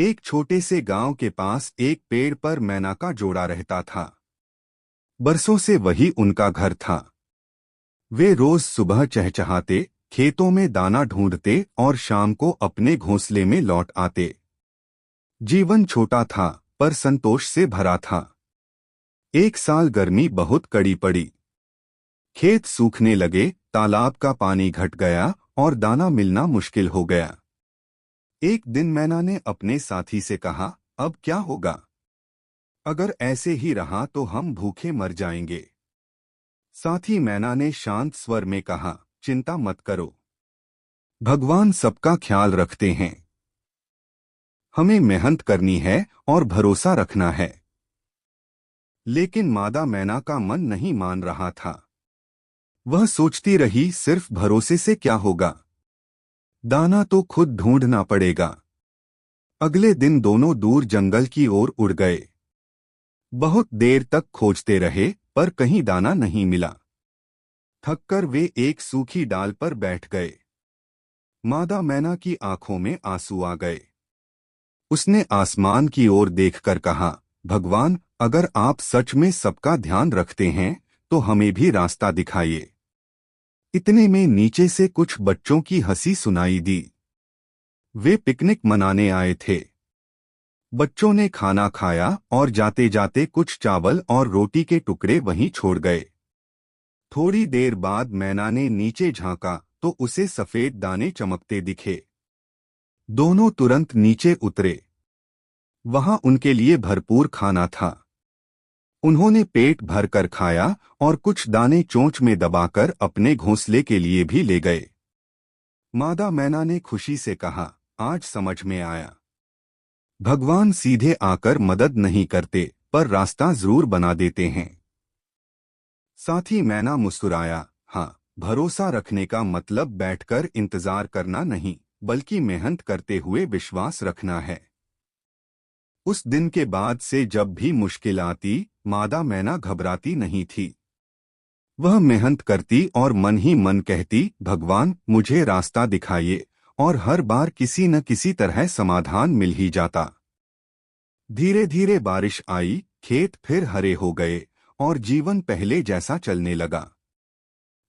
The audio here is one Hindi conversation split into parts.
एक छोटे से गांव के पास एक पेड़ पर मैना का जोड़ा रहता था। बरसों से वही उनका घर था। वे रोज सुबह चहचहाते, खेतों में दाना ढूंढते और शाम को अपने घोंसले में लौट आते। जीवन छोटा था पर संतोष से भरा था। एक साल गर्मी बहुत कड़ी पड़ी। खेत सूखने लगे, तालाब का पानी घट गया और दाना मिलना मुश्किल हो गया। एक दिन मैना ने अपने साथी से कहा, अब क्या होगा? अगर ऐसे ही रहा तो हम भूखे मर जाएंगे। साथी मैना ने शांत स्वर में कहा, चिंता मत करो, भगवान सबका ख्याल रखते हैं। हमें मेहनत करनी है और भरोसा रखना है। लेकिन मादा मैना का मन नहीं मान रहा था। वह सोचती रही, सिर्फ भरोसे से क्या होगा? दाना तो खुद ढूंढना पड़ेगा। अगले दिन दोनों दूर जंगल की ओर उड़ गए। बहुत देर तक खोजते रहे पर कहीं दाना नहीं मिला। थककर वे एक सूखी डाल पर बैठ गए। मादा मैना की आंखों में आंसू आ गए। उसने आसमान की ओर देखकर कहा, भगवान, अगर आप सच में सबका ध्यान रखते हैं तो हमें भी रास्ता दिखाइए। इतने में नीचे से कुछ बच्चों की हंसी सुनाई दी। वे पिकनिक मनाने आए थे। बच्चों ने खाना खाया और जाते जाते कुछ चावल और रोटी के टुकड़े वहीं छोड़ गए। थोड़ी देर बाद मैना ने नीचे झांका तो उसे सफेद दाने चमकते दिखे। दोनों तुरंत नीचे उतरे। वहां उनके लिए भरपूर खाना था। उन्होंने पेट भरकर खाया और कुछ दाने चोंच में दबाकर अपने घोंसले के लिए भी ले गए। मादा मैना ने खुशी से कहा, आज समझ में आया, भगवान सीधे आकर मदद नहीं करते पर रास्ता जरूर बना देते हैं। साथी मैना मुस्कुराया, हाँ, भरोसा रखने का मतलब बैठकर इंतजार करना नहीं, बल्कि मेहनत करते हुए विश्वास रखना है। उस दिन के बाद से जब भी मुश्किल आती, मादा मैना घबराती नहीं थी। वह मेहनत करती और मन ही मन कहती, भगवान मुझे रास्ता दिखाइए, और हर बार किसी न किसी तरह समाधान मिल ही जाता। धीरे धीरे बारिश आई, खेत फिर हरे हो गए और जीवन पहले जैसा चलने लगा।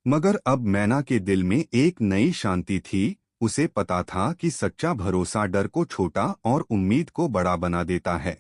मगर अब मैना के दिल में एक नई शांति थी। उसे पता था कि सच्चा भरोसा डर को छोटा और उम्मीद को बड़ा बना देता है।